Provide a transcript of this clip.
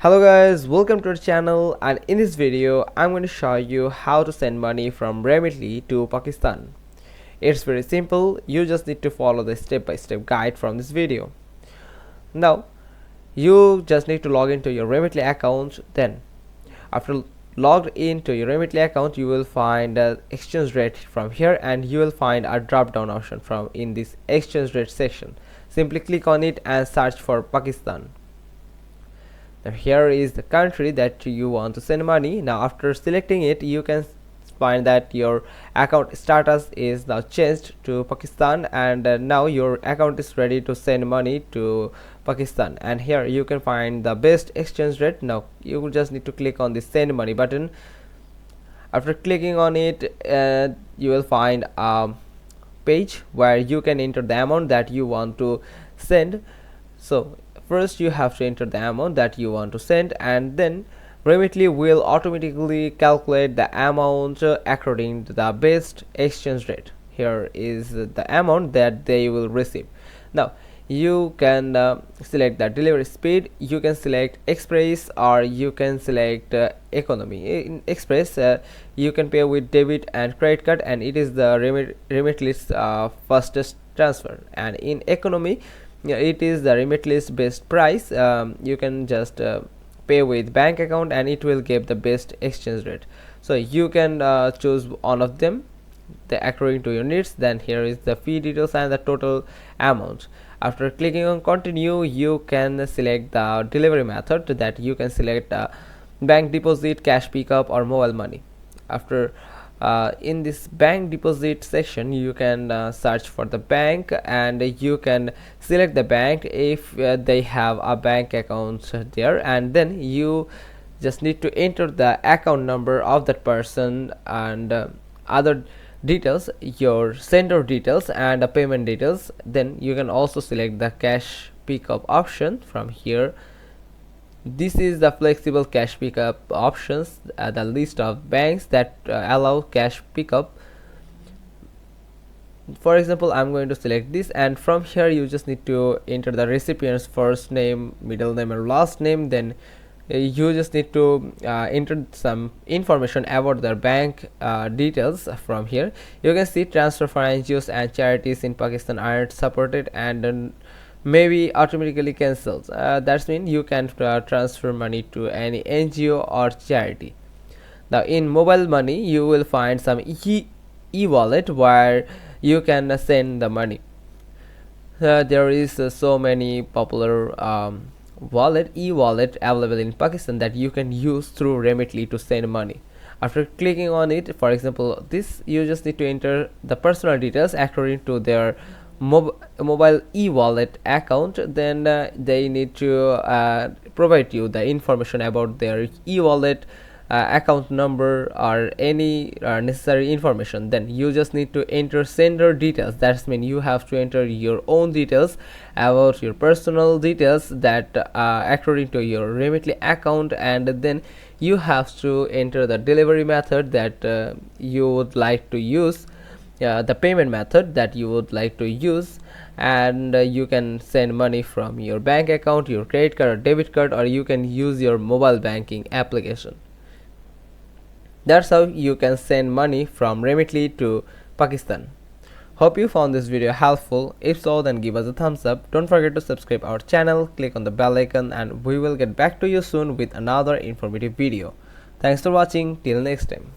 Hello guys, welcome to our channel, and in this video I'm going to show you how to send money from Remitly to Pakistan. It's very simple. You just need to follow the step-by-step guide from this video. Now you just need to log into your Remitly account. Then after logged into your Remitly account, you will find the exchange rate from here, and you will find a drop down option from in this exchange rate section. Simply click on it and search for Pakistan. Now here is the country that you want to send money. Now after selecting it, you can find that your account status is now changed to Pakistan, and now your account is ready to send money to Pakistan. And here you can find the best exchange rate. Now you will just need to click on the send money button. After clicking on it, you will find a page where you can enter the amount that you want to send. So first you have to enter the amount that you want to send, and then Remitly will automatically calculate the amount according to the best exchange rate. Here is the amount that they will receive. Now you can select the delivery speed. You can select express, or you can select economy. In express, you can pay with debit and credit card, and it is the Remitly's fastest transfer. And in economy, it is the Remitly's best price. You can just pay with bank account, and it will give the best exchange rate. So you can choose one of them according to your needs. Then here is the fee details and the total amount. After clicking on continue, you can select the delivery method. That you can select bank deposit, cash pickup, or mobile money. After in this bank deposit section, you can search for the bank, and you can select the bank if they have a bank account there, and then you just need to enter the account number of that person, and other details, your sender details, and the payment details. Then you can also select the cash pickup option from here. This is the flexible cash pickup options, the list of banks that allow cash pickup. For example, I'm going to select this, and from here you just need to enter the recipient's first name, middle name, and last name. Then you just need to enter some information about their bank details. From here you can see transfer for NGOs and charities in Pakistan aren't supported, and then maybe automatically cancels. That's mean you can transfer money to any NGO or charity. Now in mobile money, you will find some e-wallet where you can send the money. There is so many popular e-wallet available in Pakistan that you can use through Remitly to send money. After clicking on it, for example this, you just need to enter the personal details according to their mobile e-wallet account. Then they need to provide you the information about their e-wallet account number, or any necessary information. Then you just need to enter sender details. That's mean you have to enter your own details about your personal details that according to your Remitly account, and then you have to enter the delivery method that you would like to use, the payment method that you would like to use, and you can send money from your bank account, your credit card or debit card, or you can use your mobile banking application. That's how you can send money from Remitly to Pakistan. Hope you found this video helpful. If so, then give us a thumbs up. Don't forget to subscribe our channel, click on the bell icon, and we will get back to you soon with another informative video. Thanks for watching. Till next time.